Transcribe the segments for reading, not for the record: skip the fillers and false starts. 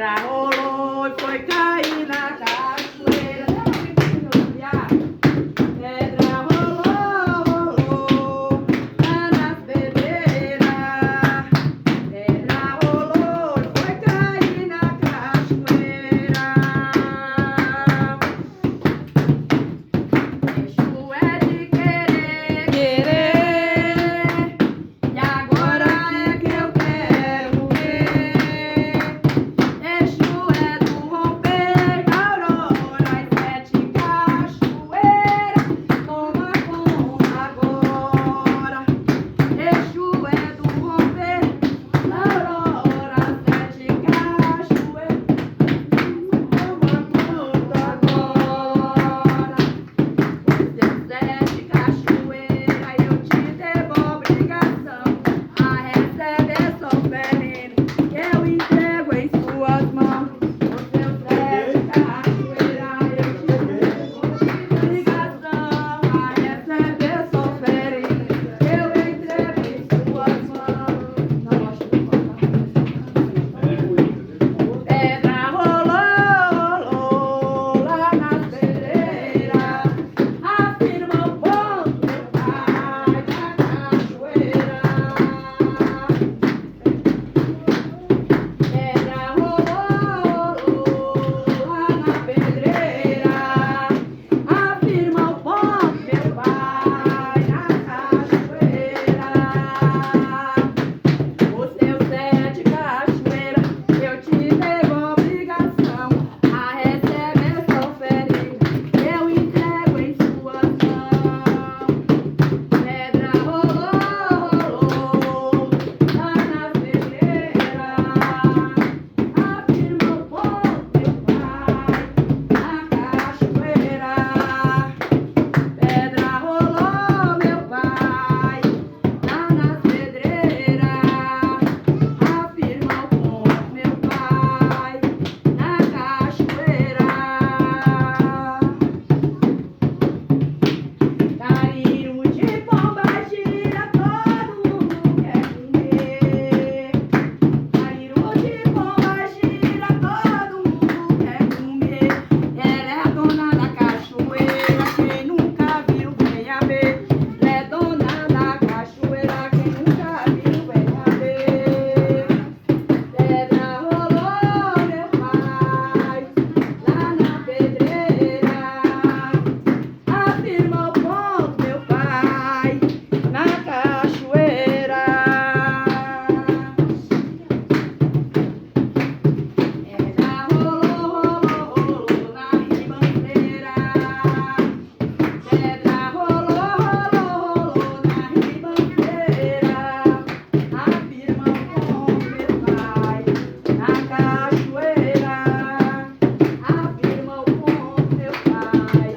Pedra rolou e foi cair na cachoeira. Pedra rolou, rolou lá nas pedreiras. Pedra rolou e foi cair na cachoeira. Exu é de querer, querer, e agora é que eu quero ver. Exu é do romper da aurora e sete cachoeiras, toma conta agora. Exu é do romper da aurora, sete cachoeiras, toma conta agora. Os teus sete cachoeiras eu te devo obrigação a receber sofrendo, que eu entrego em suas mãos. Os teus sete cachoeiras eu te devo obrigação a receber sofrendo, que eu entrego em suas mãos. Pedra rolou, rolou lá nas pedreiras, afirma o ponto, meu pai, da cachoeira. Pedra rolou, rolou lá na pedreira, afirma o ponto, meu pai, da cachoeira. Os teus sete cachoeiras eu te devo obrigação a receber sofrendo, eu entrego em suas mãos. Pedra rolou, rolou lá nas pedreiras, afirma o ponto, meu pai, na cachoeira. Pedra rolou, meu pai, lá nas pedreiras, afirma o ponto, meu pai, na cachoeira. Carinho de pomba gira, todo mundo quer comer. Carinho de pomba gira, todo mundo quer comer. Ela é a dona da cachoeira, quem nunca viu, venha ver. Ela é dona da cachoeira, quem nunca viu, venha ver. Pedra rolou, meu pai, lá na pedreira, afirma o ponto, meu pai, na cachoeira. Pedra rolou, rolou, rolou na ribanceira. Pedra rolou, rolou, rolou na ribanceira, afirma o ponto, meu pai, na cachoeira. Afirma o ponto, meu pai,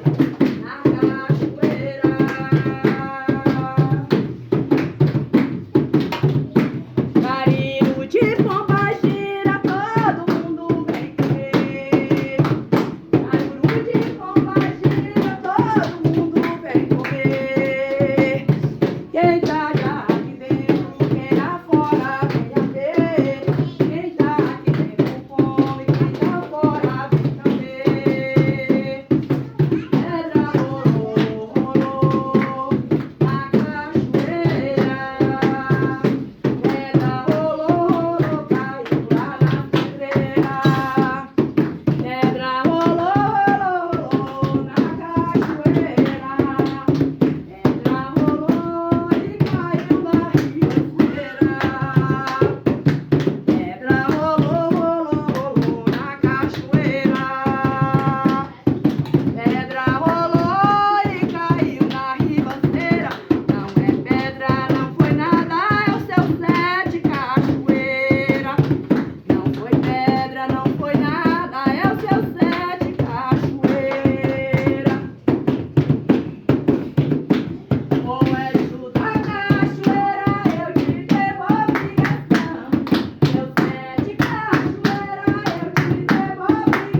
na cachoeira. Carinho de pomba gira, todo mundo vem comer. Carinho de pomba gira, todo mundo vem comer. Quem tá já aqui dentro, quem lá fora, venha ver. Quem tá aqui dentro com fome, quem tá fora, venha ver. Pedra rolou, rolou na cachoeira. Pedra rolou, rolou, caiu lá na pedreira. Pedra rolou, rolou na cachoeira. Pedra rolou e caiu na ribanceira. Pedra rolou, rolou, rolou na cachoeira. Pedra rolou e caiu na ribanceira. Não é pedra, não foi nada, é o seu sete cachoeira. Não foi pedra, não foi nada, é o seu sete cachoeira. Com Exu da cachoeira eu te devo obrigação. Seu sete cachoeira eu te devo obrigação.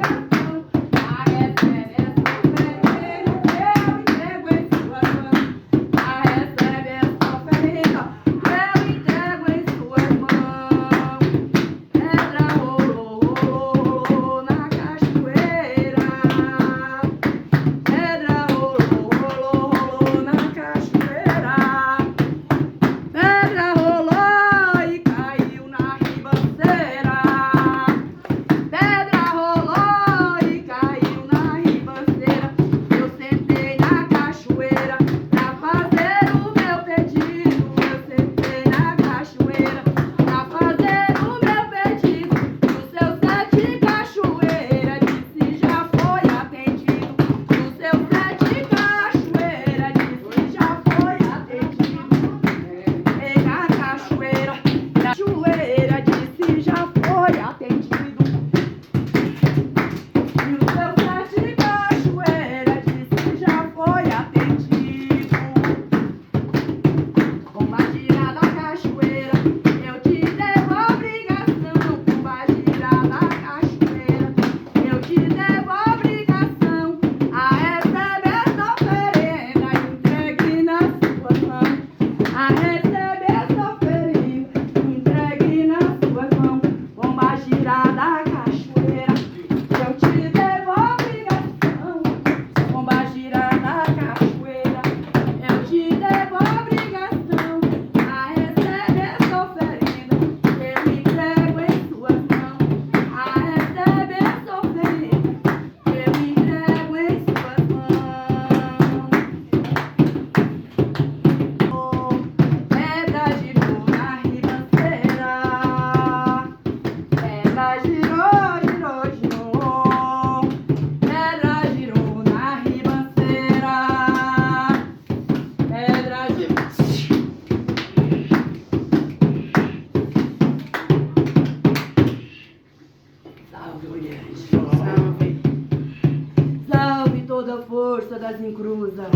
Salve toda a força das encruzas.